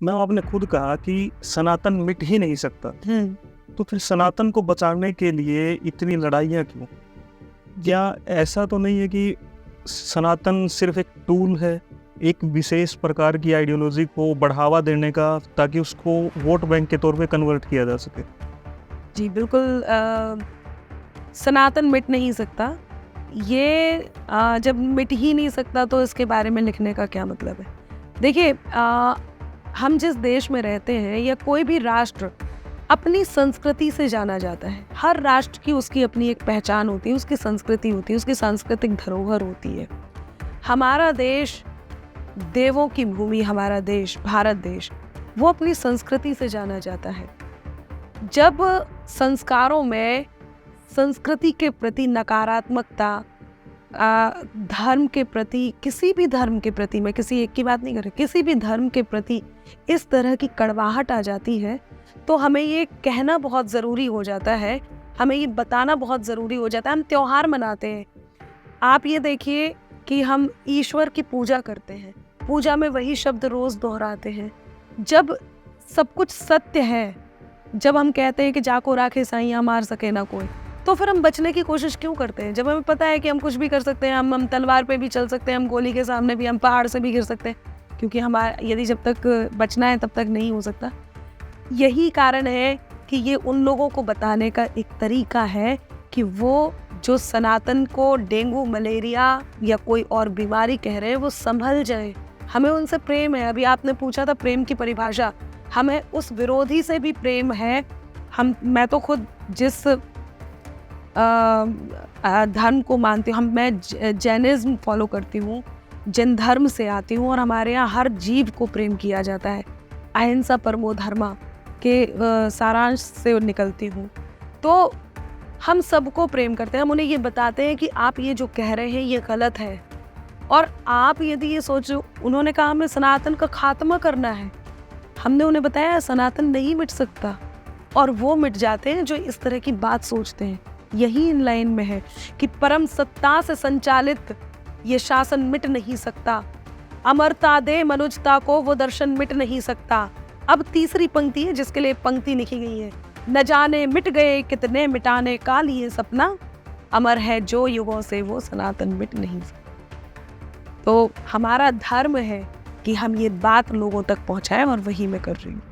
Ma'am आपने खुद कहा कि सनातन मिट ही नहीं सकता, तो फिर सनातन को बचाने के लिए इतनी लड़ाइयाँ क्यों? क्या ऐसा तो नहीं है कि सनातन सिर्फ एक टूल है, एक विशेष प्रकार की आइडियोलॉजी को बढ़ावा देने का, ताकि उसको वोट बैंक के तौर पे कन्वर्ट किया जा सके? जी बिल्कुल। सनातन मिट नहीं सकता। ये जब मिट ही नहीं सकता तो इसके बारे में लिखने का क्या मतलब है? देखिए, हम जिस देश में रहते हैं या कोई भी राष्ट्र अपनी संस्कृति से जाना जाता है। हर राष्ट्र की उसकी अपनी एक पहचान होती है, उसकी संस्कृति होती है, उसकी सांस्कृतिक धरोहर होती है। हमारा देश देवों की भूमि, हमारा देश भारत देश, वो अपनी संस्कृति से जाना जाता है। जब संस्कारों में संस्कृति के प्रति नकारात्मकता, धर्म के प्रति, किसी भी धर्म के प्रति, मैं किसी एक की बात नहीं कर रही, किसी भी धर्म के प्रति इस तरह की कड़वाहट आ जाती है, तो हमें ये कहना बहुत ज़रूरी हो जाता है, हमें ये बताना बहुत ज़रूरी हो जाता है। हम त्योहार मनाते हैं, आप ये देखिए कि हम ईश्वर की पूजा करते हैं, पूजा में वही शब्द रोज़ दोहराते हैं। जब सब कुछ सत्य है, जब हम कहते हैं कि जाको राखे साइयाँ मार सके ना कोई, तो फिर हम बचने की कोशिश क्यों करते हैं? जब हमें पता है कि हम कुछ भी कर सकते हैं, हम तलवार पे भी चल सकते हैं, हम गोली के सामने भी, हम पहाड़ से भी गिर सकते हैं, क्योंकि हमारा यदि जब तक बचना है तब तक नहीं हो सकता। यही कारण है कि ये उन लोगों को बताने का एक तरीका है कि वो जो सनातन को डेंगू, मलेरिया या कोई और बीमारी कह रहे हैं, वो संभल जाए। हमें उनसे प्रेम है। अभी आपने पूछा था प्रेम की परिभाषा, हमें उस विरोधी से भी प्रेम है। मैं तो खुद जिस धर्म को मानती हूँ, मैं जैनिज्म फॉलो करती हूँ, जैन धर्म से आती हूँ, और हमारे यहाँ हर जीव को प्रेम किया जाता है। अहिंसा परमो धर्मा के सारांश से निकलती हूँ। तो हम सबको प्रेम करते हैं। हम उन्हें ये बताते हैं कि आप ये जो कह रहे हैं ये गलत है, और आप यदि ये सोचो, उन्होंने कहा हमें सनातन का खात्मा करना है, हमने उन्हें बताया सनातन नहीं मिट सकता, और वो मिट जाते हैं जो इस तरह की बात सोचते हैं। यही इन लाइन में है कि परम सत्ता से संचालित ये शासन मिट नहीं सकता, अमरता दे मनुजता को वो दर्शन मिट नहीं सकता। अब तीसरी पंक्ति है जिसके लिए पंक्ति लिखी गई है, न जाने मिट गए कितने मिटाने का लिए सपना, अमर है जो युगों से वो सनातन मिट नहीं सकता। तो हमारा धर्म है कि हम ये बात लोगों तक पहुंचाएं, और वही मैं कर रही हूँ।